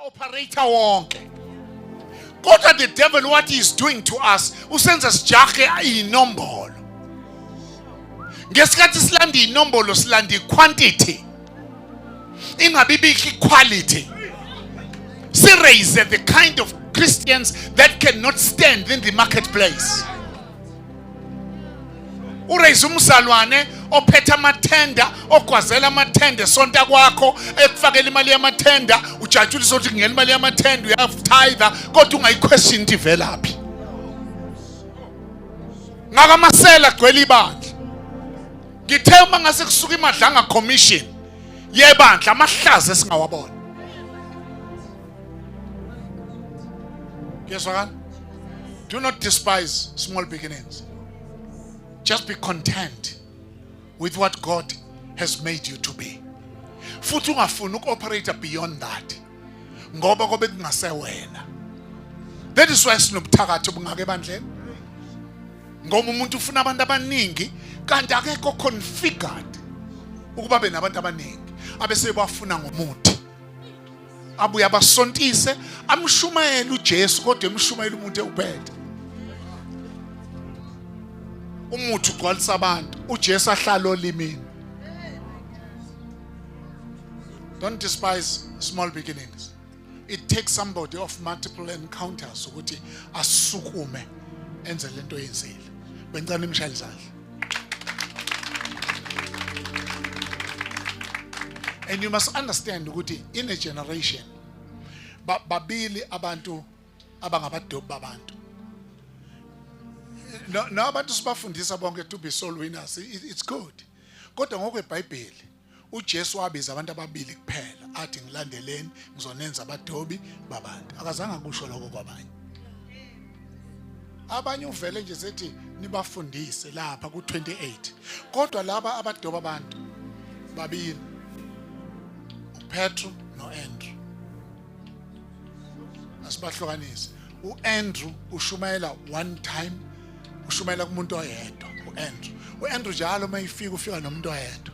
operator wonke. Kodwa the devil what he is doing to us usenza sijahe inombolo. Ngesikhathi silanda inombolo silanda quantity. Ingabibikho quality. Si raise the kind of Christians that cannot stand in the marketplace. Uraise umzalwane ophethe amathenda ogwazela amathenda sonta kwakho ekufakela imali yamathenda ujatshulisa ukuthi ngene imali yamathenda uyafitha kodwa ungayiquestion develop ngaka masela gcwele ibandla ngithe uma ngase kusuka imadlanga commission yebandla amahlazo esingawabona yeswakani. Do not despise small beginnings. Just be content with what God has made you to be. Futhi ungafuni uku-operate beyond that. Ngoba kobe kungasewena. That is why sinobuthakathi obungaka ebandleni. Ngoba umuntu ufuna abantu abaningi kanti akekho configured ukuba benabantu abaningi. Abese bafuna ngomuthi. Abuya basontise amshumayele uJesu kodwa emshumayele umuntu ubhede. Umuthi ugcwalisa abantu uJesu ahlala olimini. Don't despise small beginnings. It takes somebody of multiple encounters ukuthi asukume enze lento yenzile. Bencane imshayeli izandla. And you must understand ukuthi in a generation babili abantu abangabadobi babantu. No abantu sibafundisa bonke to be soul winners. It's good. Kodwa ngokweBhayibheli uJesu wabiza abantu ababili kuphela athi ngilandeleni ngizonenza abadobi babantu. Akazange kusho lokho kwabanye. Abanye uvele nje sethi nibafundise lapha ku28. Kodwa laba abadoba abantu babili uPetru noAndrew. Asibahlukanise. uAndrew ushumayela one time ushumayela kumuntu oyedwa uAndrew. uAndrew njalo mayifika ufika nomuntu oyedwa.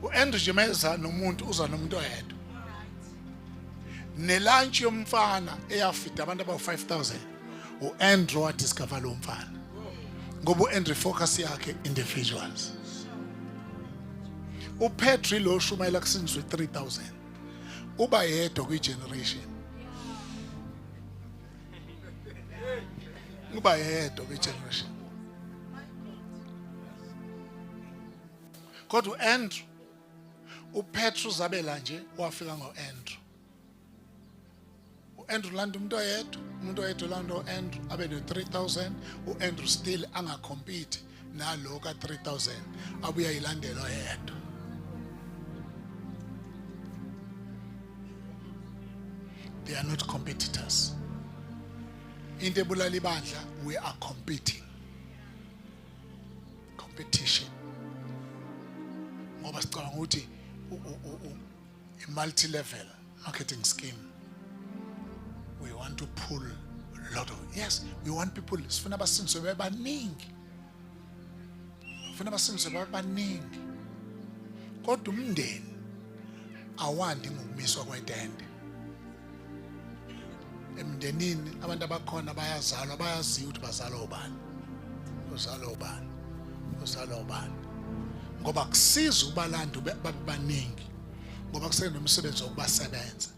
uAndrew nje meza nomuntu uza nomuntu oyedwa. Nelunch yomfana eyafida abantu aba5000 uAndrew wadiscover lo mfana. Ngoba uAndrew focus yakhe individuals. uPetru lo shumayela kusiniswe 3000 uba yedwa kwigeneration. Uba yedwa kwigeneration. Kodwa uAndrew uPetru zabela nje wafika ngoAndrew. uAndrew landa umuntu oyedwa landa uAndrew abe no3000 uAndrew still angacompete nalo ka3000 abuya yilandela oyedwa. They are not competitors. In the bulali bandla, we are competing. Competition. Ngoba sicabanga ukuthi multi-level marketing scheme. We want to pull a lot of, yes, we want people, sifuna abasinzwe bebaningi. Sifuna abasinzwe bebaningi. Kodwa umndeni awandi ngokumiswa kwetende. Emndenini abantu abakhona bayazalwa bayaziwa ukuthi bazalwa ubani. Uzalwa ubani. Ngoba kusiza ubalanda babaningi. Ngoba kusenomsebenzi wokubasebenza.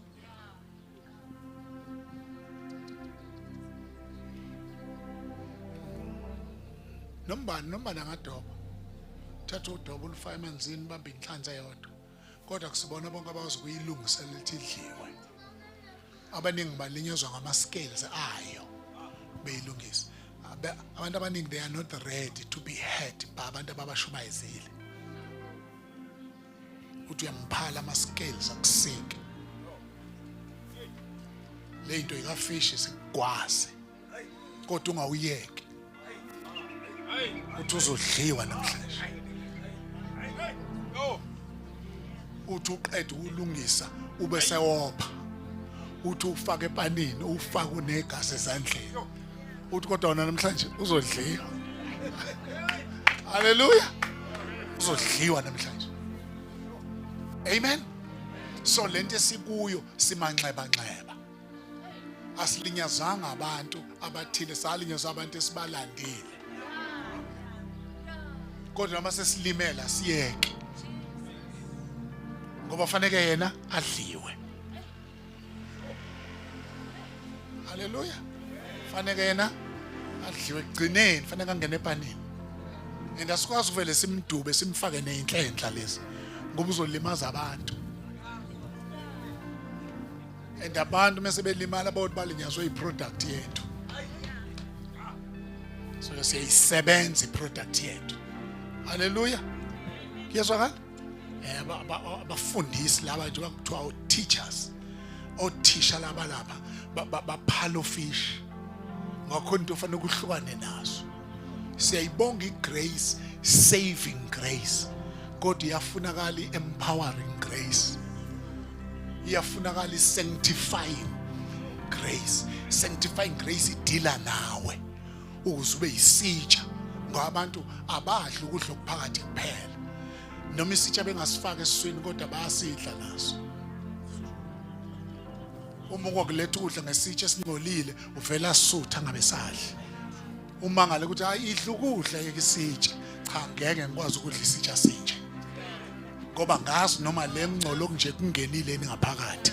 Nombani angadoba. Thatha udoba ulufaka emanzini bamba inhlanzi eyodwa. Kodwa kusibona bonke abazi kuyilungisela lithi idliwe. Abaningi balinyazwa ngama scales ayo beyilungisa. Abantu abaningi they are not ready to be heard by abantu ababashumayezile. Uthi uyamphala ama scales akusike. Le into ikafish isigwase. Kodwa ungawuyeki. Uthi uzodliwa namhlanje. Uthi uqeda ukulungisa ube sewopha. Uthi ufake epanini ufake unegazi ezandleni. Uthi kodwa wona namhlanje uzodliwa. Hallelujah. Uzodliwa namhlanje. Amen. So lento esikuyo simanxeba. Asilinyazanga abantu abathile, salinyazwa abantu esibalandile. Kodwa noma sesilimela siyeke. Ngoba fanele yena adliwe. Hallelujah. Fanele yena adliwe egcineni, fanele angene epanini. And asikwazi uvele simdube simfake neinhlenhla lezi ngoba uzolimaza abantu. And abantu mase belimala bathi balinyazwe iproduct yethu. So siyayisebenza iproduct yethu. Hallelujah. Kuyezwakala? Abafundisi laba nje bakuthiwa teachers. Othisha laba baphala fish. Ngakho into ofanele ukuhlukane nazo. Siyayibonga igrace, saving grace. Kodwa iyafunakala empowering grace. Iyafunakala sanctifying grace. Sanctifying grace idila nawe ukuze ube yisitsha ngoba abantu abadla ukudla okuphakathi kuphela. Noma isitsha bengasifaka esiswini kodwa bayasidla naso. Uma ukuletha ukudla ngesitsha esingcolile uvela sutha ngabe sadla. Uma ngale ukuthi hayi idla ukudla yekisitsha, cha ngeke ngikwazi ukudla isitsha sinje. Ngoba ngazi noma lemngcolo nje kungenile ngaphakathi.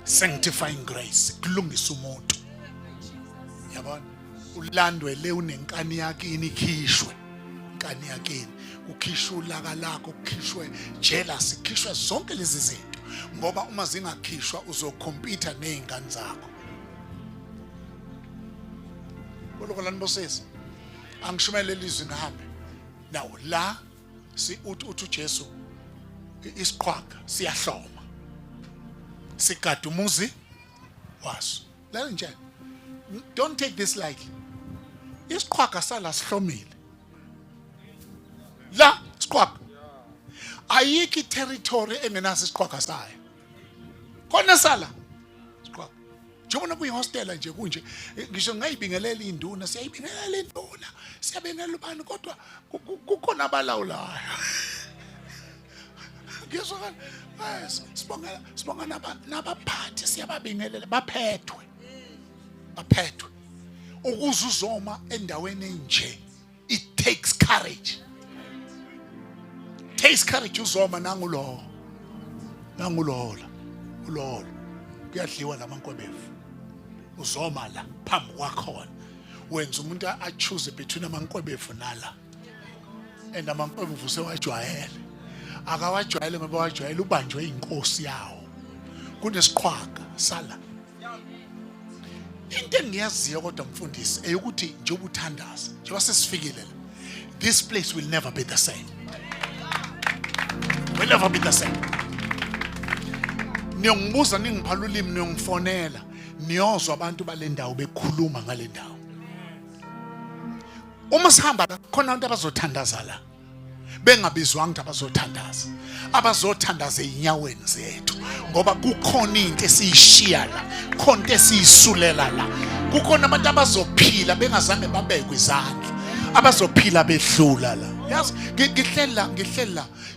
Sanctifying grace kulungisa umuntu. Yabona ulandwe le unenkani yakini ikhishwe. Inkani yakini ukhishwe ulaka lakho, ukhishwe jealousy, ukhishwe zonke lezi zinto. Ngoba uma zingakhishwa uzocompete nezingane zakho. Lokho bosisi angishumele ilizwi ngahambe. Now la si uthi uJesu isiqhwaga siyahloma. Sigada umuzi waso. La nje. Don't take this lightly. Isiqhwaga sala sihlomile. La isiqhwaga. Ayiki territory engenaso isiqhwaga sayo. Khona sala. Isiqhwaga. Njengona kuyihostela nje kunje ngisho ngayibingelela induna, siyayibingelela induna. Siyabengela ubani kodwa kukhona abalawulayo. Ngiyazwakala. Sibonga nabaphathi siyababingelela baphethwe. Ukuze uzoma endaweni enje, it takes courage. Takes courage uzoma nangulo. Ulolo. Kuyadliwa lamankobefu. Uzoma la phambi kwakhona. Wenza umuntu achoose between amankobefu nala. And amankobefu sewajwayele. Akawajwayele ngoba wajwayele ubanjwe inkosi yawo. Kunesiqhwaga sala. Into engiyaziyo kodwa mfundisi eyokuthi njengoba uthandaza, njengoba sesifikile la. This place will never be the same. Will never be the same. Niyongibuza ningiphala ulimi niyongifonela, niyozwa abantu balendawo bekhuluma ngalendawo. Uma sihamba khona abantu abazothandaza la. Bengabizwanga ukuthi abazothandaza. Abazothandaza einyaweni zethu ngoba kukhona into esiyishiya la, khona into esiyisulela la. Kukhona abantu abazophila bengazange babekwe izandla. Abazophila bedlula la. Yazi ngihlela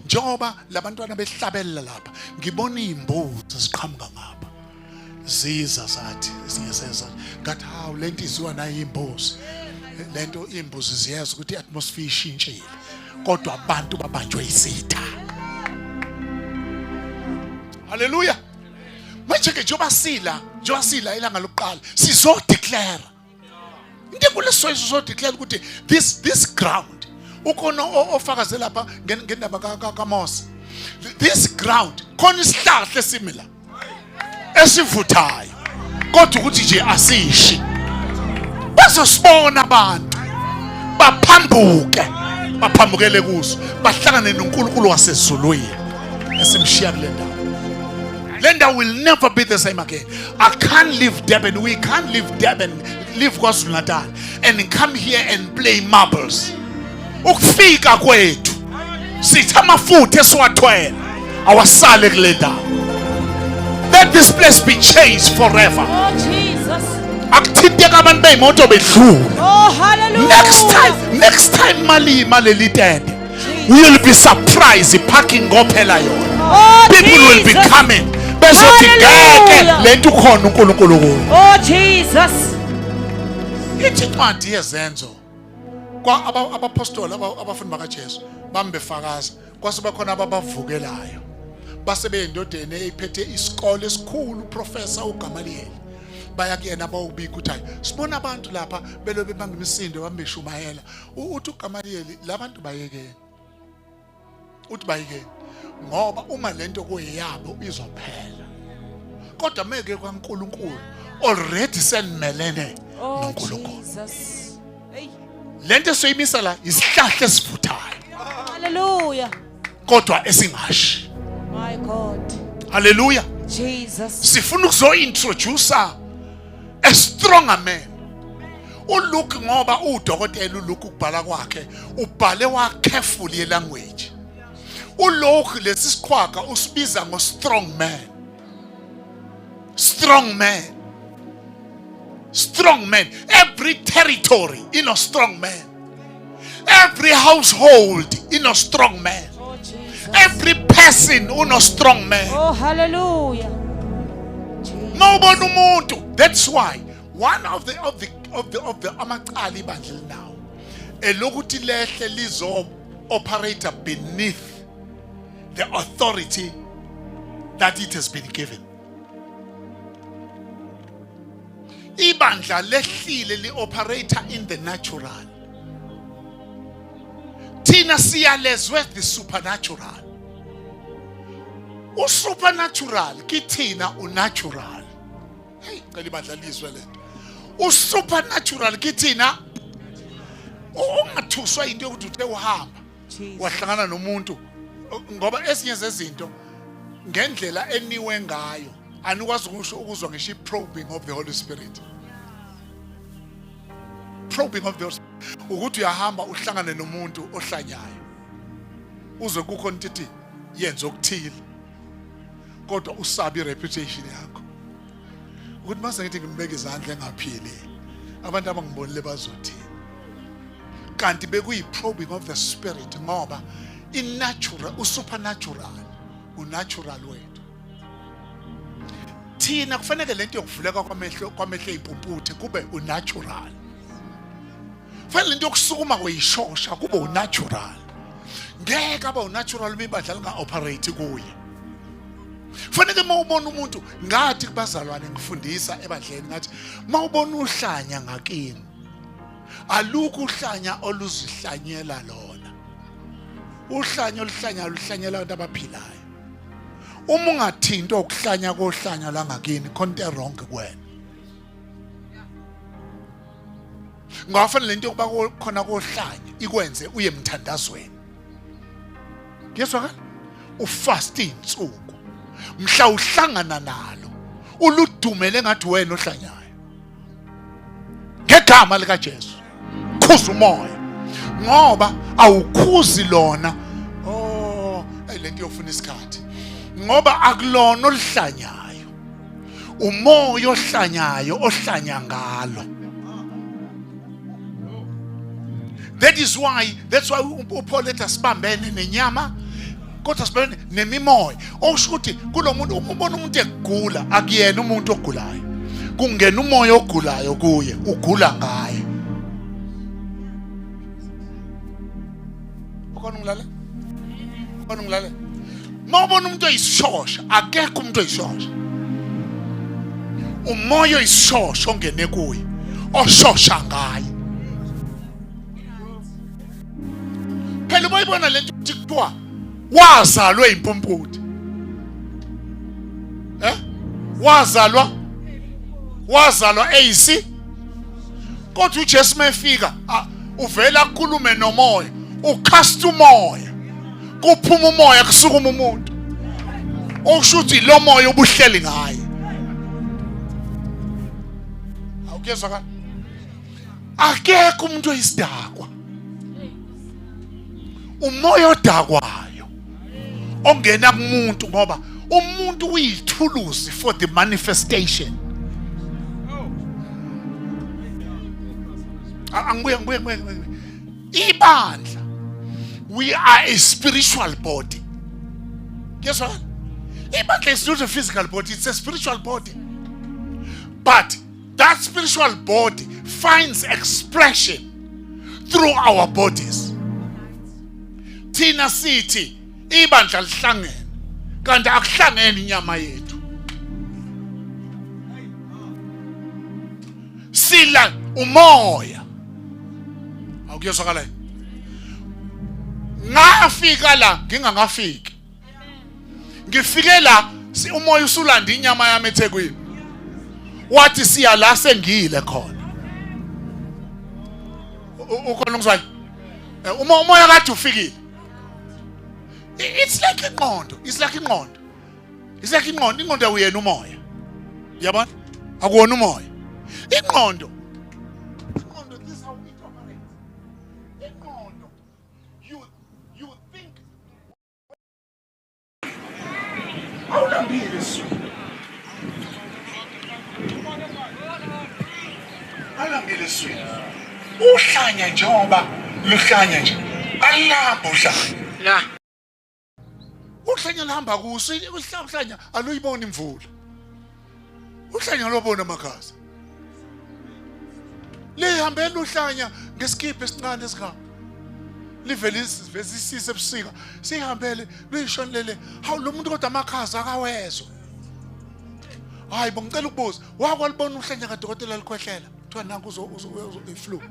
njengoba labantwana behlabela lapha ngibona izimbuzi ziqhamuka ngapha. Ziza zathi siyeseza ngathi hawu lento iziwa nayo imbuzi. Lento imbuzi ziyazi ukuthi iatmosphere ishintshile. Kodwa abantu babanjwe isitha. Hallelujah. Manje ke njoba sila ilanga lokuqala sizo declare. Into kuleso sizo declare ukuthi this ground ukhona ofakazela lapha ngendaba kaMose. This ground khona isihlahla esimila esivuthayo. Kodwa ukuthi nje asishi. Bazosibona abantu baphambukele kuso bahlangane noNkulunkulu wasezulwini esimshiya kule ndawo. Lenda will never be the same again. I can't leave Durban. We can't leave Durban, leave KwaZulu-Natal and come here and play marbles. Ukufika kwethu sithi amafutha esiwathwele awasale kule ndawo. Let this place be changed forever. Oh Jesus. Akuthinteka abantu beyimoto bedlula. Oh hallelujah. Next time maleli tende. We will be surprised parking ngophela yona. Oh, people will be Jesus. coming bezothi ngeke Hallelujah. lento khona uNkulunkulu kuyo. Oh, Jesus. Ithi incwadi yezenzo kwa abapostoli abafundi bakaJesu bambefakaza kwase bakhona ababavukelayo base beyindodeni eyiphethe isikole esikhulu uprofessor uGamaliel baya kuyena bawubika ukuthi hayi sibona abantu lapha belobe bangimisindo bambeshumayela uthi uGamaliel labantu bayekeni uthi bayekeni ngoba uma lento kuyiyabo izophela kodwa meke kwaNkulunkulu already senimelene Oh, noNkulunkulu Jesus. Hey. lento esiyimisa la isihlahla esivuthayo Hallelujah. kodwa esingashi. My God. Hallelujah. Jesus. Sifuna ukuzo introduce a stronger man. uLuke ngoba udokotela uLuke ukubhala kwakhe ubhale wa carefully ye language. uLuke lesi sikhwaga usibiza ngo strong man. Strong man. Strong man. Every territory in a strong man. Every household in a strong man. Oh, Jesus. Every person in a strong man. Oh, hallelujah. Jesus. Mawubona umuntu. That's why one of the amacala ibandla now elokuthi lehle lizo operator beneath the authority that it has been given. Ibandla lehlile li operator in the natural. Thina siyalezwe the supernatural. Supernatural kithina unnatural. Hey, ngeli bandla lizwe lento. Supernatural kithina ungathuswa into yokuthi uthe uhamba Jesus. wahlangana nomuntu ngoba esinye zezinto ngendlela eniwe ngayo anikwazi ukuzwa ngisho probing of the Holy Spirit. Probing of the Holy Spirit ukuthi uyahamba uhlangane nomuntu ohlanyayo uzwe kukho into ethi yenza okuthile kodwa usabi reputation yakho ukuthi mase ngithi ngimbeke izandla engaphili abantu abangibonile bazothi kanti bekuyi probing of the spirit ngoba in natural supernatural unnatural wethu thina kufanele lento yokuvuleka kwamehlo ezimpuputhe kube unnatural. Fanele lento yokusukuma kweyishosha kube unnatural. Ngeke aba unnatural bibadla linga operate kuye. Fanele mawubona umuntu ngathi kubazalwane ngifundisa ebandleni ngathi mawubona uhlanya ngakini alukho uhlanya oluzihlanyela lona. Uhlanya oluhlanya luhlanyela abantu abaphilayo. Uma ungathinto ukuhlanya kohlanya la ngakini konke wrong kuwena. Ngafanele lento yokuba khona kohlanya ikwenze uye emthandazweni. Ngiyezwa ufast insuku mhla uhlangana nalo uludumele ngathi wena ohlanyayo ngegama lika Jesu khuza umoya ngoba awukhuzi lona lento yofuna isikhathi ngoba akulona olihlanyayo umoya ohlanyayo ohlanya ngalo. That's why uPaul ethi asibambene nenyama kodwa sibone nemimoya okusho ukuthi kulomuntu ubona umuntu egula akuyena umuntu ogulayo kungena umoya ogulayo kuye ugula ngaye. Ukhona ngilale mawubona umuntu oyisishosha akekho umuntu oyishosha umoya oyisishosha ongene kuye oshosha ngaye. Phela bayibona lento ukuthi kuthiwa wazalwe impumputhe. Wazalwa eyisi kodwa uJesu mefika uvela akhulume nomoya ukhasta umoya kuphuma umoya kusukuma umuntu okusho ukuthi lo moya ubuhleli ngaye. Awukuzwa kana akekho umuntu oyisidakwa umoya odakwayo ongena kumuntu ngoba umuntu uyithuluzi for the manifestation. Angibuye ibandla we are a spiritual body. Guess what? Ibandla is not a physical body, it's a spiritual body. But that spiritual body finds expression through our bodies. Thina sithi ibandla lihlangene kanti akuhlangene inyama yethu. Sila umoya. Awukuyezwakala? Ngafika la ngingangafiki. Ngifike la umoya usulanda inyama yami eThekwini. Wathi siya la sengile khona. Ukhona ngizwayo. Umoya kade ufikile. It's like ingqondo. It's like ingqondo. It's like ingqondo. Ingqondo uyena umoya. Yabona? Akuwona umoya. Ingqondo. Ingqondo, this is how it operates. Ingqondo. You think. Awulambile su. Awulambile su. Uhlanya njengoba luhlanya nje. Alapho uhlanya. La. Uhlanya lihamba kuso, uhlanya aluyibona imvula. Uhlanya lobona amakhaza. Lihambela uhlanya ngesikiphe esincane esikhamba. Livelisise ebusika. Sihambele luyishonelele. Hawu lo muntu kodwa amakhaza akawezwa. Hayi bongicela ukubuza, wakwalibona uhlanya kadokotela likhwehlela. Kuthiwa nanku uzo iflu.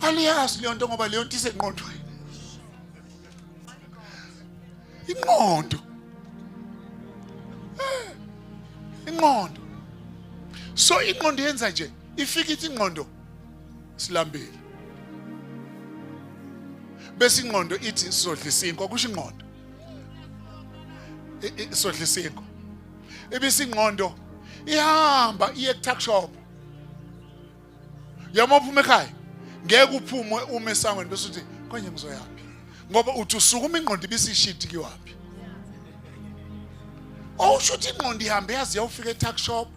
Aliyazi leyo nto ngoba leyo nto isenqondweni. Ingqondo. Ingqondo. So ingqondo yenza nje, ifika ithi ingqondo silambile. Bese ingqondo ithi sizodlisa inkwa, kusho ingqondo. Sizodlisa inkwa. Ebese ingqondo ihamba iye ku-tuck shop. Yama uphuma ekhaya, ngeke uphume ume esangweni bese uthi konje ngizoyaphi. Ngoba uthi usukuma ingqondo ibisishiti kiwaphi. Usho ukuthi ingqondo ihambe yazi yawufika e-tuck shop,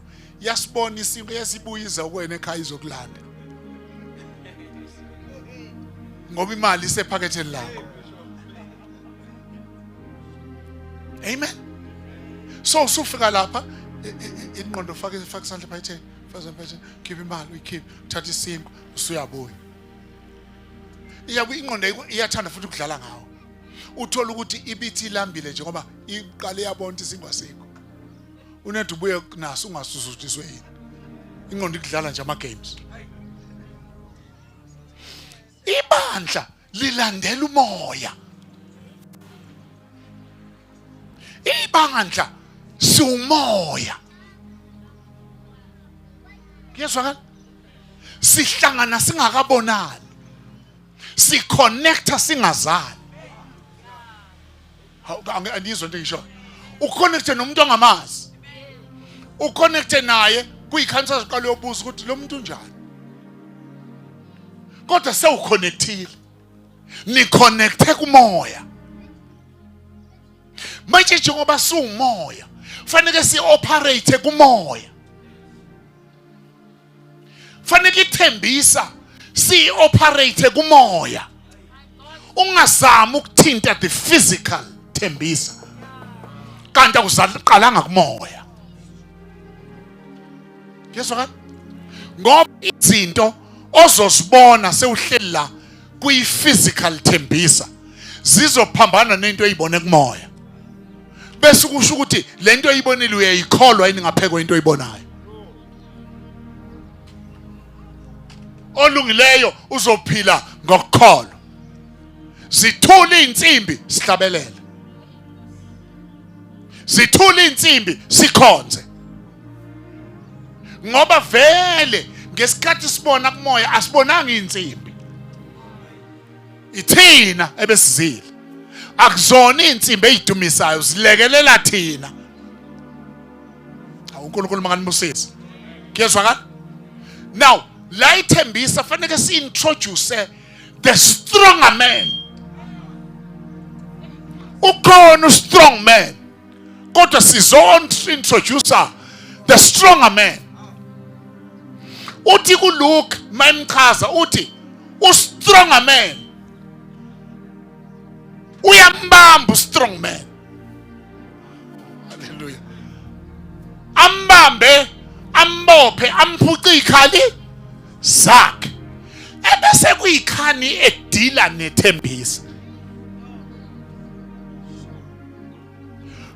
yasibona isinto yasibuyiza kuwena ekhaya izokulanda. Ngoba imali isephaketheni lakho. Amen. So usufika lapha ingqondo faka isandla phayitheni, khipha imali uyikhiphe, uthatha isinko usuyabuya. Iyabuya ingqondo iyathanda futhi ukudlala ngawo. Uthola ukuthi ibithi ilambile nje ngoba iqale yabona isinko asikho. Unethu ubuye naso ungasusuthiswe yini. Ingqondo ikudlala nje ama games. Ibandla lilandela umoya. Ibandla siumoya. Kuyezwakala? Sihlangana singakabonani. Si-connecta singazani. Andizwa into ngisho. Uconnecte nomuntu ongamazi. Uconnecte naye kuyikhansa ziqala yobuza ukuthi lo muntu unjani. Kodwa sewuconnectile. Ni connecte kumoya. Manje njengoba siumoya, fanele si-operate kumoya. Fanele ithembisa si-operate kumoya. Ungazama ukuthinta the physical thembisa. Kanti akuqalanga kumoya. Yezwa ngoba izinto ozosibona sewuhleli la kuyi-physical thembisa zizophambana nento eyibone kumoya. Bese kusho ukuthi lento eyibonile uyayikholwa yini ngapheko into oyibonayo. Olungileyo uzophila ngokukholwa. Zithula insimbi sihlabelele. Zithula insimbi sikhonze. Ngoba vele ngesikhathi sibona kumoya asibonanga insimbi. Ithina ebesizile. Akuzona insimbi ezidumisayo zilekelela thina. uNkulunkulu makanibusise. Kuyezwakala? Now, la ithembisa fanele si-introduce the stronger man. Ukhona strong man. Kodwa sizo-introducer the stronger man. Uthi kuLuke mayimchaza uthi u-stronger man uyambamba u-strong man. Hallelujah. Ambambe, ambophe, amphuce ikhali zakhe. Ebese kuyikhani edila nethembisa.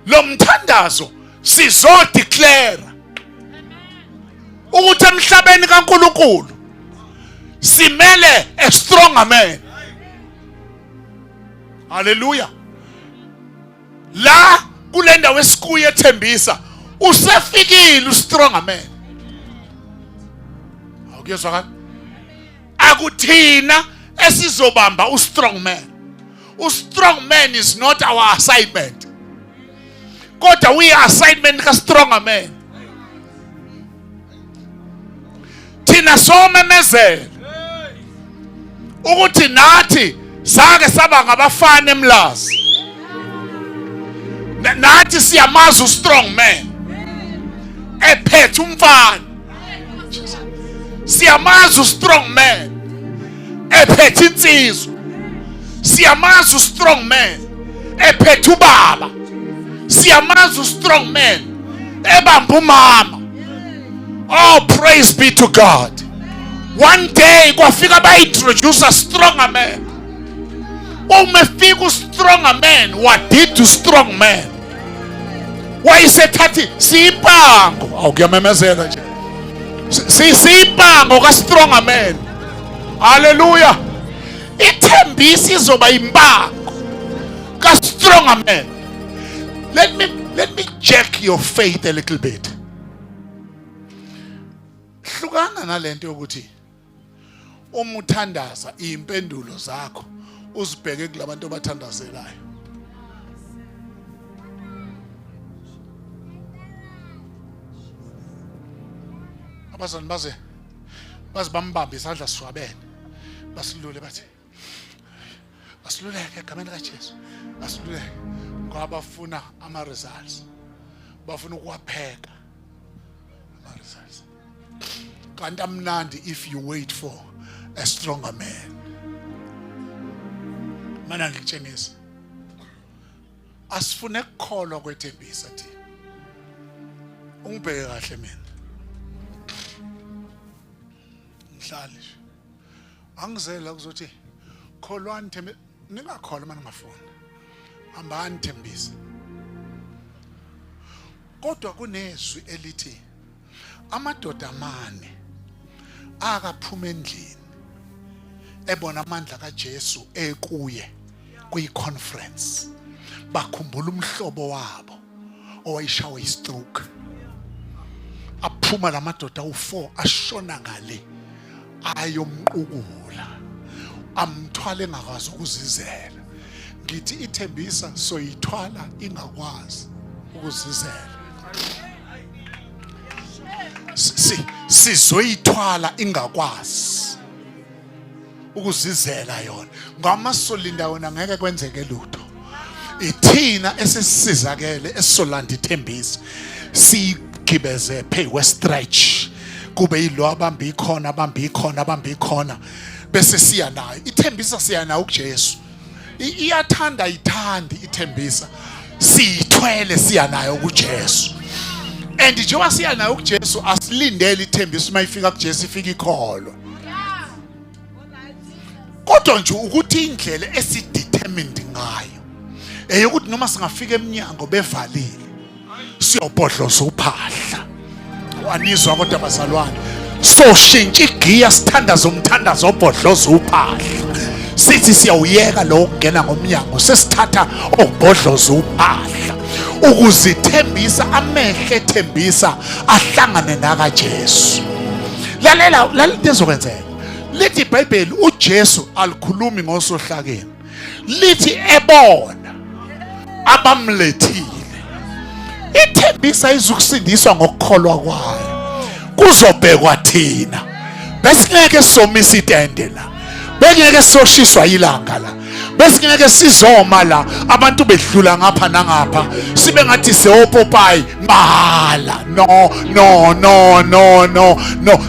Lo mthandazo sizodeclare ukuthi emhlabeni kaNkulunkulu simele a stronger man. Hallelujah. La kule ndawo esikuye ethembisa usefikile ustronger man. Awukuzwa kanti? Akuthina esizobamba ustrong man. Ustrong man is not our assignment. Kodwa we are assignment ka stronger man. Thina somemezela ukuthi nathi sake saba ngabafana emlazi. Nathi siyamazi ustrong man. Ephethe umfana. Siyamazi ustrong man. Ephethe insizwa. Siyamazi ustrong man. Ephethe ubaba. Siyamazi ustrong man. Ebamba umama. Oh, praise be to God. One day kwafika ba introduce a stronger man. Umefika ustronger man, what did to strong man? Why is it that simpango? Awukuyamemezela nje. Simpango ka stronger man. Hallelujah. Ithembisi izoba impango ka stronger man. Let me check your faith a little bit. Hlukana nalento yokuthi uma uthandaza impendulo zakho uzibheke kulabantu abathandazelayo. Abazali baze bambambe isandla siwabene basilule bathi basiluleke egameni kaJesu basiluleke ngoba bafuna ama results, bafuna ukuwapheka ama results. Kanti amnandi if you wait for a stronger man. Mana ngikutshenisa asifune ukukholwa kwethembisa thina. Ungibheke kahle mina. Ngihlali. Angizela kuzothi kholwani thembe ningakholwa manje ngafuna. Hambani thembisa. Kodwa kunezwi elithi amadoda amane akaphuma endlini ebona amandla kaJesu ekuye kwi-conference, bakhumbula umhlobo wabo owayishawa istroke. Aphuma lamadoda u4 ashona ngale ayomqukula, amthwala engakwazi ukuzizela. Ngithi ithembisa soyithwala ingakwazi ukuzizela. Sizoyithwala ingakwazi ukuzizela yona. Ngama solinda yona ngeke kwenzeke lutho. Ithina esisizakele esolanda ithembisa sigibeze pay we stretch kube yilo abambi khona bese siya nayo ithembisa, siya nayo kuJesu. Iyathanda ithandi ithembisa, siyithwele siya nayo kuJesu. And njengoba siya nayo kuJesu asilindele ithembisa mayifika kuJesu ifika ikholwa. Kodwa nje ukuthi indlela esidetermined ngayo eyokuthi noma singafika eminyango bevalile siyobhodloza uphahla. Wanizwa kodwa bazalwane, so shintsha igiya sithandaza umthandazo obhodloza uphahla. Sithi siyawuyeka lo ukungena ngomnyango sesithatha okubhodloza uphahla ukuzithembisa amehlo ethembisa ahlangane nakaJesu. Lalela into ezokwenzeka. Lithi iBhayibheli uJesu alikhulumi ngosohlakeni. Lithi ebona abamlethile. Ithembisa izukusindiswa ngokukholwa kwayo. Kuzobhekwa thina. Bese ngeke somisa itende la. Bengeke soshiswa ilanga la. Bese ngeke sizoma la abantu bedlula ngapha nangapha sibe ngathi seopopayi mahala. No.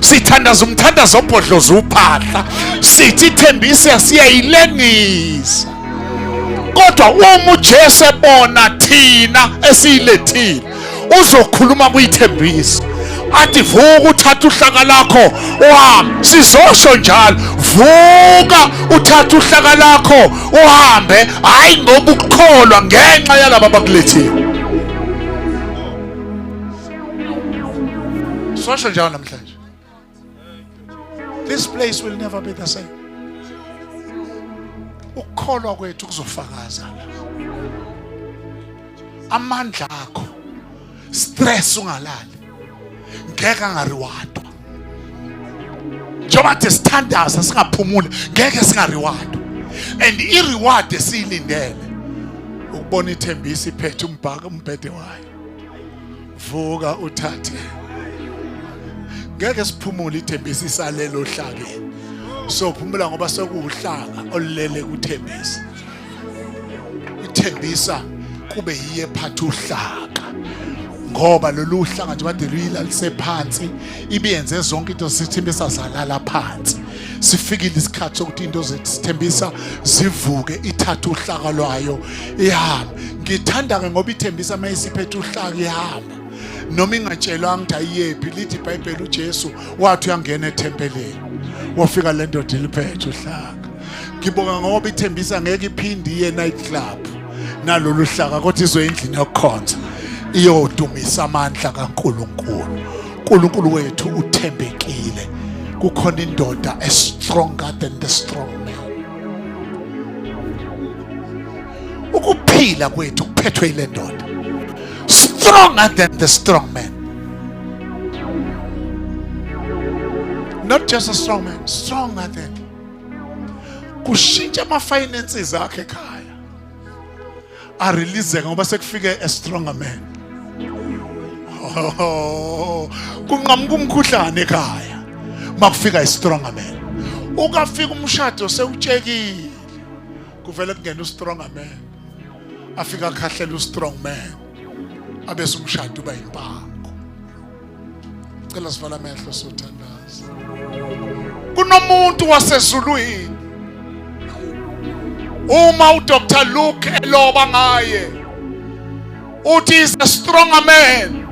Sithandaza umthandazo obhodloza uphahla. Sithi ithembisa siyayilengisa. Kodwa uma uJesu ebona thina esiyilethile uzokhuluma kuyithembisa athi vuka uthatha uhlaka lakho uhambe. Sizosho njalo, vuka uthatha uhlaka lakho uhambe, hayi ngoba ukukholwa ngenxa yalabo abakulethiwe. Sosho njalo namhlanje. This place will never be the same. Ukukholwa kwethu kuzofakaza la. Amandla akho, stress ungalali, ngeke angariwadwa. Njengoba sithandaza singaphumuli, ngeke singariwadwa. And i-reward esiyilindele ukubona ithembisa iphethe umbhede wayo. Vuka uthathe. Ngeke siphumule ithembisa isalelo ohlakeni. So phumula ngoba sekuhlanga olulele kuthembisa. Ithembisa kube yiye phatha uhlaka. Ngoba lolu hlanga nje bade luyilalisephansi phansi, ibiyenze zonke into sithembisa zalala phansi. Sifikile isikhathi sokuthi into zethu sithembisa zivuke, ithatha uhlaka lwayo ihamba. Ngithanda ke ngoba ithembisa mayisiphethe uhlaka ihamba. Noma ingatshelwanga ukuthi ayiyephi, lithi iBhayibheli uJesu wathi uyangena ethempelini wafika le ndoda iliphethe uhlaka. Ngibonga ngoba ithembisa ngeke iphinde iye night club nalolu hlaka kodwa izoyindlini yokukhonza iyodumisa amandla kaNkulunkulu. uNkulunkulu wethu uthembekile. Kukhona indoda stronger than the strong man. Ukuphila kwethu kuphethwe ile ndoda stronger than the strong man. Not just a strong man, stronger than. Kushintsha ama-finances akhe ekhaya, arelease ngoba sekufike a stronger man. Kunqamuka umkhuhlane ekhaya makufika a stronger man. Ukafika umshado sewutshekile, kuvele kungena u-stronger man, afika akhahlela u-strong man, abese umshado uba impango. Cela sivala amehlo sothandaza. Kunomuntu wasezulwini, uma uDr. Luke eloba ngaye uthi is a stronger man.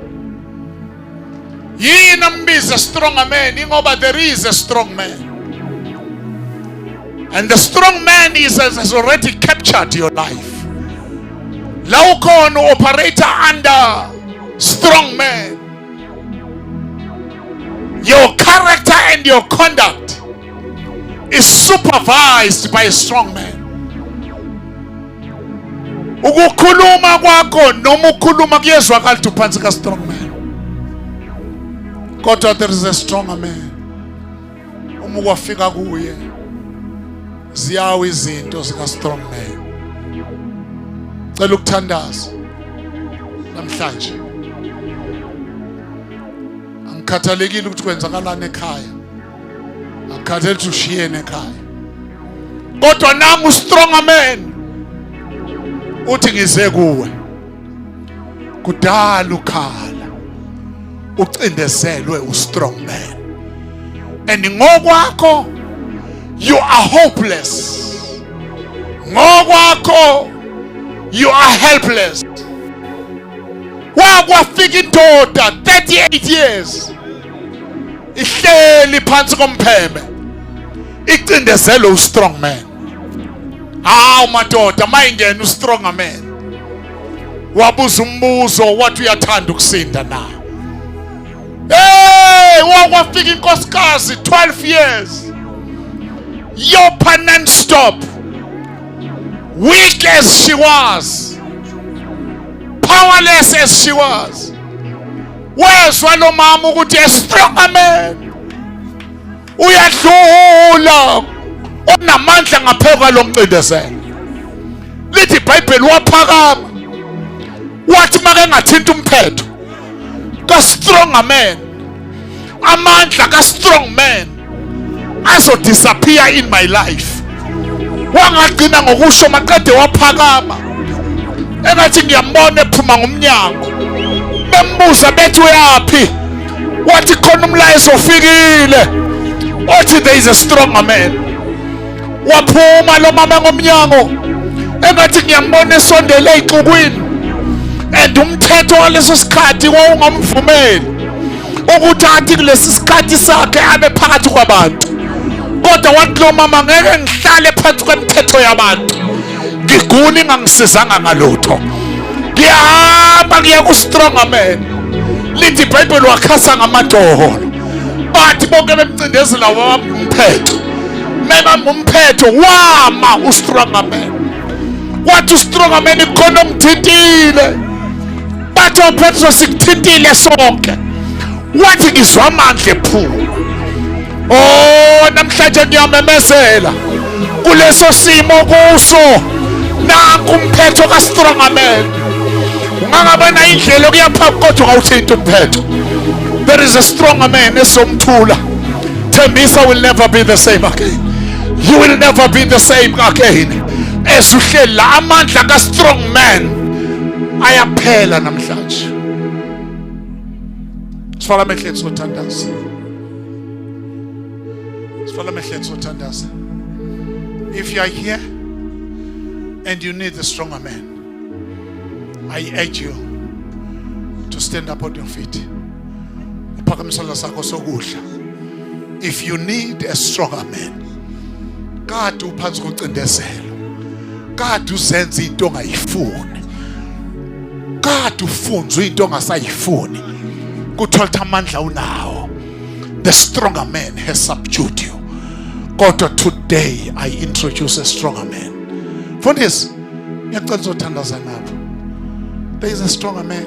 Yini ambiza a stronger man? Ingoba there is a strong man, and the strong man has already captured your life. La ukhona operator under strong man. Your character and your conduct is supervised by a strong man. Ukukhuluma kwakho noma ukhuluma kuyezwakala ukuthi uphansi ka strong man. Kodwa there is a stronger man. Uma kwafika kuye ziyawa izinto zika strong man. Cela ukuthandaza namhlanje. Angikhathalekile ukuthi kwenzakalani ekhaya, akukhathele ukuthi ushiyene ekhaya, kodwa nami u-stronger man uthi ngize kuwe kudala ukhala ucindezelwe u-strong man, and ngokwakho you are hopeless, ngokwakho you are helpless. Wakwafika indoda 38 years ihleli phansi kompheme icindezelo u-strong man. Hawu madoda, mayingena u-stronger man wabuza umbuzo wathi uyathanda ukusinda na. Hey, wakwafika inkosikazi 12 years yopha non-stop, weak as she was, powerless as she was. Wezwa lo mama ukuthi a stronger man uyadlula, onamandla ngaphezulu lomcindezelo. Lithi iBhayibheli waphakama wathi make ngathinta umphetho ka stronger man, amandla ka strong man azo disappear in my life. Wangagcina ngokusho maqede waphakama engathi ngiyambona ephuma ngomnyango, bembuza bethi uyapi, wathi khona umlayezo ofikile othi there is a stronger man. Waphuma lo mama ngomnyango engathi ngiyambona esondele exukwini and umthetho waleso sikhathi wawungamvumeli ukuthi athi kulesi sikhathi sakhe abe phakathi kwabantu. Kodwa wathi lo mama ngeke ngihlale phakathi kwemithetho yabantu, ngigula ingangisizanga ngalutho, ngiyahamba ngiya ku-stronger man. Lithi iBhayibheli wakhasa ngamadolo, bathi bonke bemcindezela wamuphetho. Mema umphetho wama u-stronger man. Wathi u-stronger man ikhona omthintile, bathi uPetro sikuthintile sonke. Wathi ngizwa amandla ephuma. Oh, namhlanje ngiyamemezela kuleso simo kuso nanku umphetho ka-stronger man. Ungangabona indlela okuyaphambi kodwa ungawuthinta umphetho. There is a stronger man esomthula. Thembisa will never be the same again. You will never be the same again. Esuhleli la amandla ka-strong man ayaphela namhlanje. Sifala mehleni sothandaza. Sifala mehleni sothandaza. If you are here and you need a stronger man, I urge you to stand up on your feet. If you need a stronger man, God uphansi kokucindezelo, God uzenza into ongayifuni, God ufunza into ongasayifuni, kuthola amandla unawo. The stronger man has subdued you. Kodwa today I introduce a stronger man. Fundis, ngiyacela uzothandaza nabo. There is a stronger man.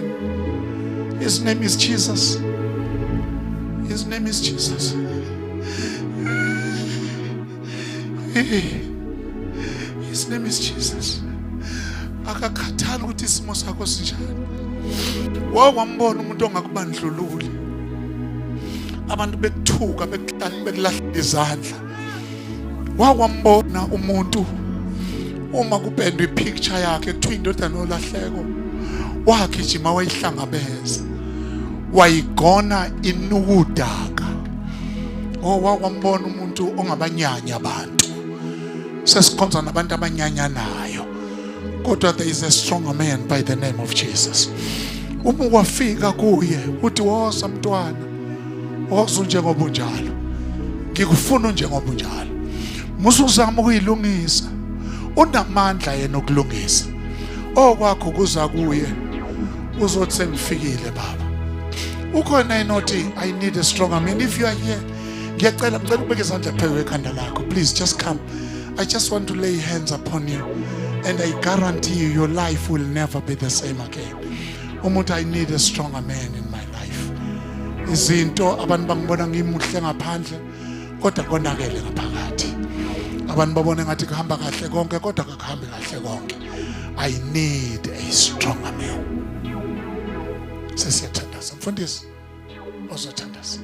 His name is Jesus. His name is Jesus. His name is Jesus. Akakhathali ukuthi isimo sakho sinjani. Wawambona umuntu ongakubandlululi. Abantu bekuthuka bekulahla izandla. Wawambona umuntu uma kupendwe ipicture yakhe kuthiwa indodana olahleko. Wagijima wayihlangabeza. Wayigona inukudaka. Wawambona umuntu ongabanyanya abantu. Sesikhonza nabantu abanyanyanayo. Kodwa there is a stronger man by the name of Jesus. Uma wafika kuye uthi woza mntwana, woza njengoba unjalo, ngikufuna njengoba unjalo. Musuzama ukuyilungisa, unamandla yena okulungisa. Okwakho kuza kuye uzothi sengifikile baba. Ukhona enothi I need a stronger man. If you are here, ngiyacela ubeke izandla phezu kwekhanda lakho. Please just come. I just want to lay hands upon you, and I guarantee you your life will never be the same again. Umuntu, I need a stronger man in my life. Izinto abantu bangibona ngimuhle ngaphandle kodwa konakele ngaphakathi. Abantu babona ngathi kuhamba kahle konke kodwa akuhambi kahle konke. I need a stronger man. Sesiyathandaza mfundisi, ozothandaza.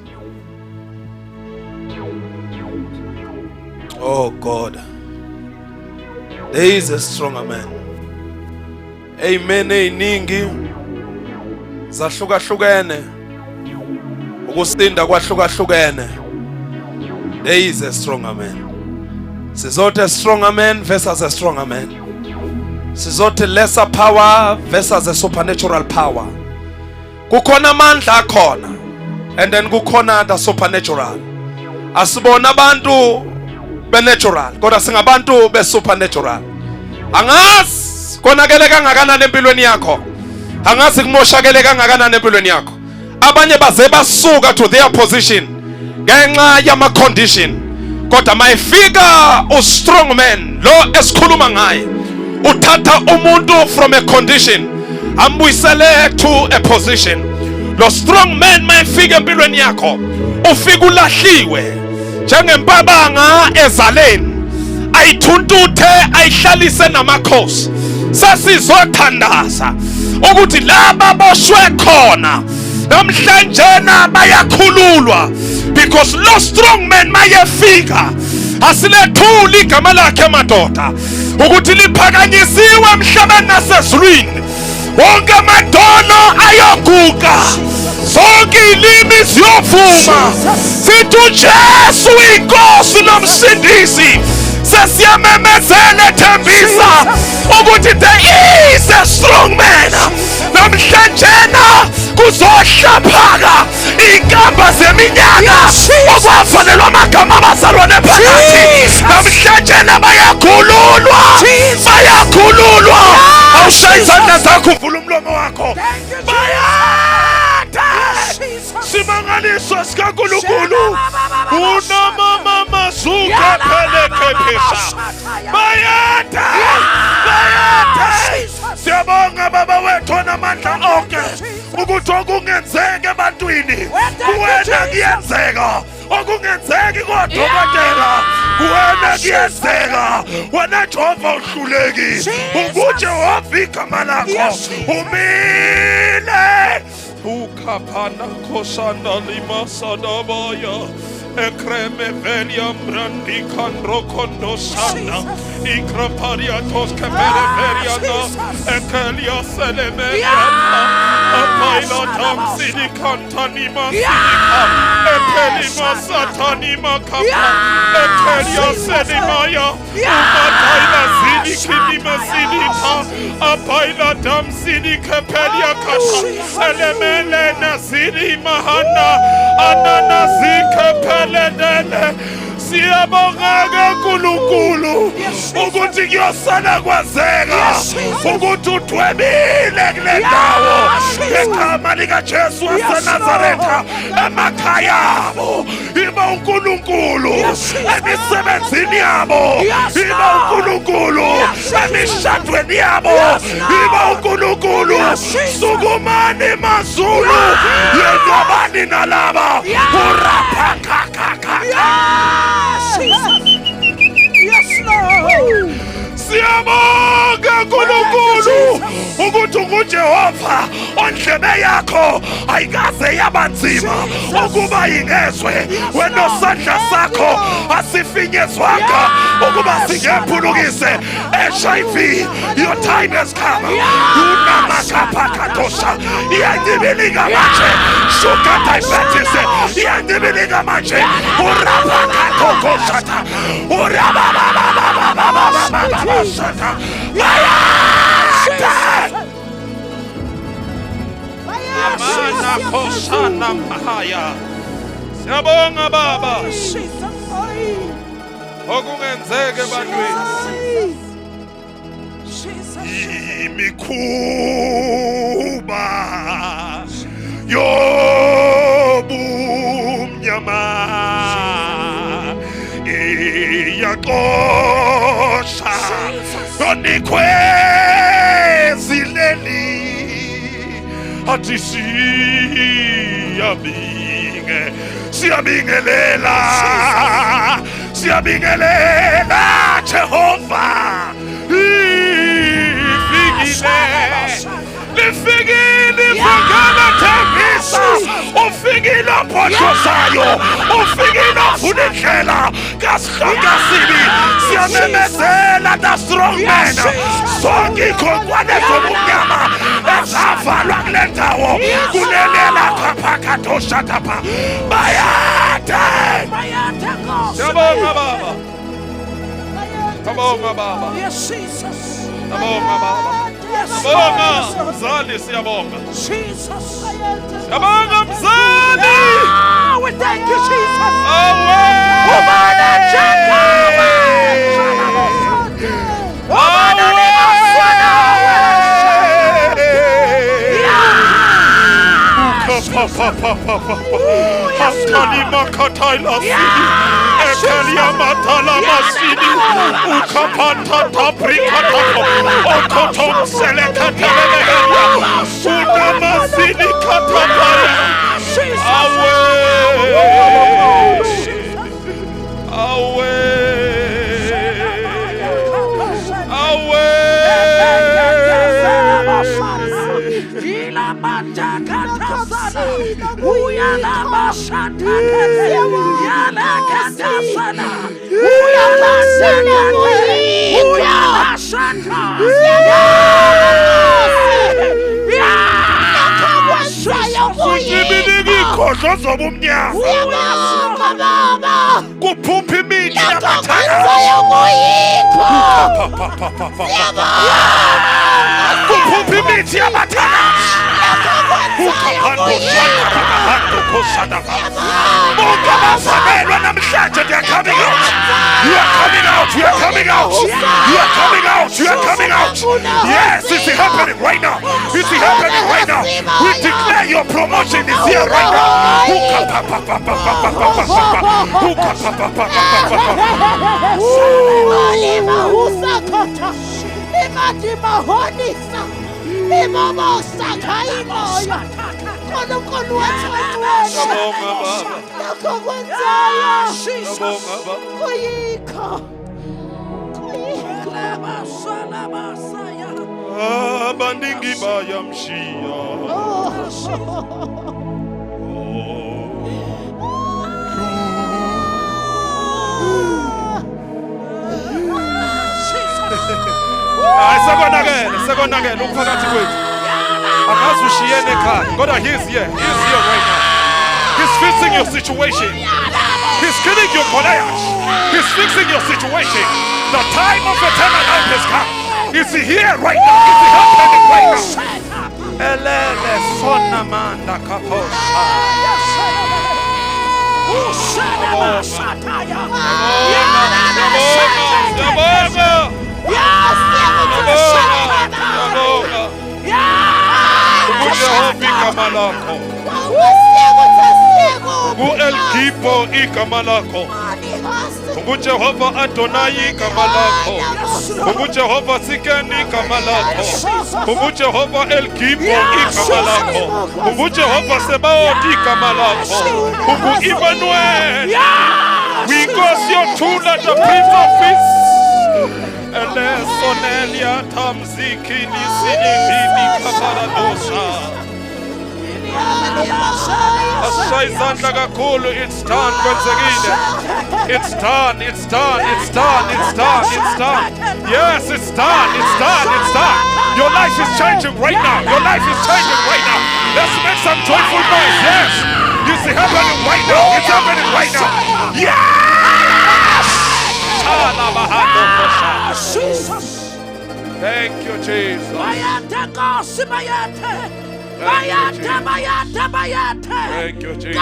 Oh God, there is a stronger man. Amen. Einingi zahlukahlukene, ukusinda kwahlukahlukene. There is a stronger man. Sizothi a stronger man versus a stronger man. Sizothi lesser power versus a supernatural power. Kukhona amandla akhona, and then kukhona the supernatural. Asibona abantu be natural kodwa singabantu be supernatural. Angazi konakele kangakanani empilweni yakho, angazi kumoshakele kangakanani empilweni yakho. Abanye baze basuka to their position ngenxa yama condition, kodwa mayifika u strong man lo esikhuluma ngaye, uthatha umuntu from a condition ambuyisele to a position. Lo strong man mayifika empilweni yakho ufika ulahliwe njengempabanga ezaleni, ayithuntuthe ayihlalise namakhosi. Sasizothandaza ukuthi laba boshwe khona namhlanje bayakhululwa, because lo strong man mayefika asilethuli igama lakhe madoda ukuthi liphakanyisiwe emhlabeni nasezulwini. Wonke amadolo ayoguga, zonke ilimi ziyovuma, sithi uJesu inkosi nomsindisi. Sesiyamemezela Thembisa ukuthi there is a strong man. namhlanjena kuzohlaphaka inkamba zeminyaka okwavalelwa amagama abazalwane phakathi. Namhlanjena bayakhululwa, bayakhululwa. Awushaya izandla zakho, uvula umlomo wakho. Bayada simangaliso sikaNkulunkulu unamama zuka phelekephesha. Bayada, bayada. Siyabonga Baba wethu onamandla onke ukuthi okungenzeka ebantwini kuwena kuyenzeka, okungenzeki kodokotela kuwena kuyenzeka. Wena Jehova uhluleki, unguJehova igama lakho umile. Ukapana kosanda lima sadabaya ekreme velia brandi kandro kondo sana ikraparia toske periferiana ekelia selemeriana apaila tamsini kantanima sinika ekelima satanima kapa ekelia selimaya umataila zini kinima sinika apaila tamsini kepelia kasa elemele nazini mahana ananazike peledele. Siyabonga kaNkulunkulu ukuthi kuyosala kwazeka, ukuthi udwebile kule ndawo ngegama likaJesu waseNazaretha. Emakhaya abo iba uNkulunkulu, emisebenzini yabo iba uNkulunkulu, emishadweni yabo iba uNkulunkulu. Sukumani mazulu yengabani nalaba urapakakaka. Yes, Lord. Siyabonga kaNkulunkulu ukuthi unguJehova ondlebe yakho ayikaze yabanzima ukuba ingezwe. Wena osandla sakho asifinyezwanga ukuba singephulukise HIV. Your time has come. Unamakapakatosha iyandibilika manje. Sugar diabetes iyandibilika manje. Urapakatokoshata urabababababababababa. Amana kosana mahaya. Siyabonga Baba okungenzeke ebantwini. Imikhuba yobumnyama iyaqosha nonikhwezi leli athi siyabingelela Jehova. Lifikile ifakela thembisa, ufikile phosho sayo, ufikile ufuna indlela kaSihlangu. Siyamemezela the strong man, sonke ikhonkwane zobumnyama ezavalwa kule ndawo kulelela kaphakatoshatapha bayade. Siyabonga Baba, siyabonga Baba, siyabonga Baba, siyabonga mzali, siyabonga siyabonga mzali. We thank you, Jesus. Hakalima kataila sidi ekalia matala masidi ukapata tabrika tako okotom selekateleleheria unamasidi katapaya. Ukhohlwa zobumnyama. Kuphupha imithi yamathanda. Kuphupha imithi yamathanda. Ukabazabelwa namhlanje they are coming out. You are coming out. You are coming out. You are coming out. You are coming out. Yes, it's happening right now. It's happening right now. We declare your promotion is here right now. Abaningi bayamshiya. Sekonakele umphakathi kwethu. Akazi ushiyene ekhaya. Kodwa he's here. He's here right now. He's fixing your situation. He's killing your Goliath. He's fixing your situation. The time of eternal life has come. It's here right now. It's happening right now. Elele sonamanda kaposha. Gu-El-Gibo igama lakho. Ungu-Jehova Adonai igama lakho. Ungu-Jehova Sikeni igama lakho. Ungu-Jehova El-Gibo igama lakho. Ungu-Jehova Sebaot igama lakho. Ungu-Emmanuel. Winkosi yothula the Prince of Peace. Ele sonelia tamziki nisinibini kaparadosha. Asayizandla kakhulu. It's done kwenzekile. It's done. It's done. It's done. It's done. It's done. Yes, it's done. It's done. It's done. Your life is changing right now. Your life is changing right now. Let's make some joyful noise. Yes. It's happening right now. It's happening right now. Yes. Thank you, Jesus. Thank you, Jesus.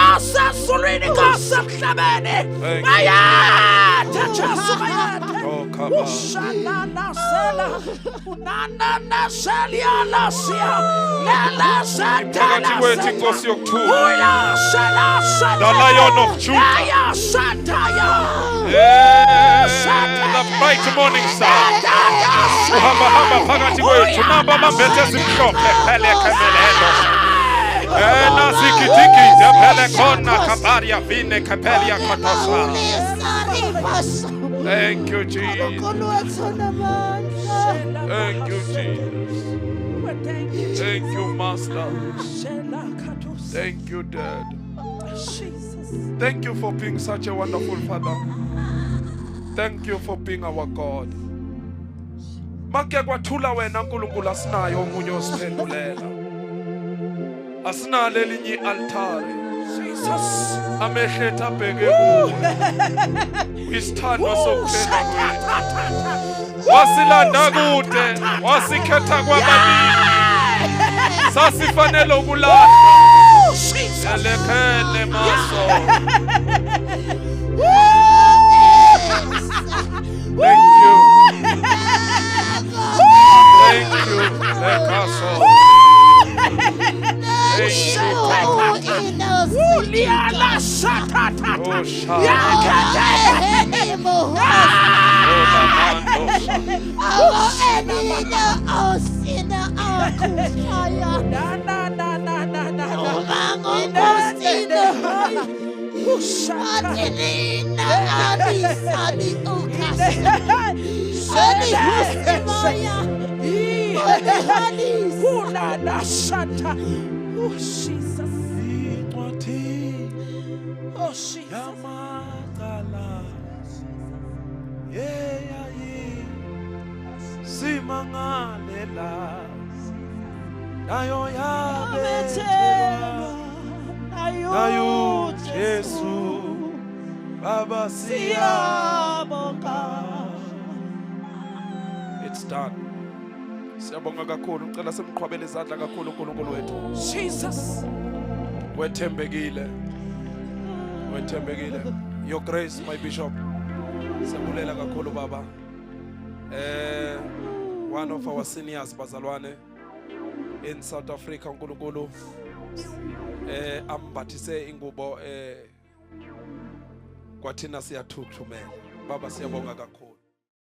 The Lion of Judah, the mighty morning star. Thank you, Jesus. Thank you, Jesus. Thank you, Master. Thank you, Dad. Thank you for being such a wonderful Father. Thank you for being our God. Make kwathula wena nkulunkulu asinayo omunye osiphendulela. Asinalo elinye altare. Jesus. Amehletha abheke kuwe. Isithandwa sokuphela kwethu. Wasilanda kude, wasikhetha kwabaningi. Sasifanele ukulahlwa. Elekhele maso. Thank you. Thank you, Lekaso. Thank you, Baba Siyabonga. It's done. Siyabonga kakhulu. Ngicela simqhwabele izandla kakhulu uNkulunkulu wethu. Jesus. Wethembekile. Wethembekile. Your grace, my bishop. Siyabulela kakhulu baba. One of our seniors bazalwane in South Africa uNkulunkulu ambathise ingubo kwathina siyathuthumela. Baba siyabonga kakhulu.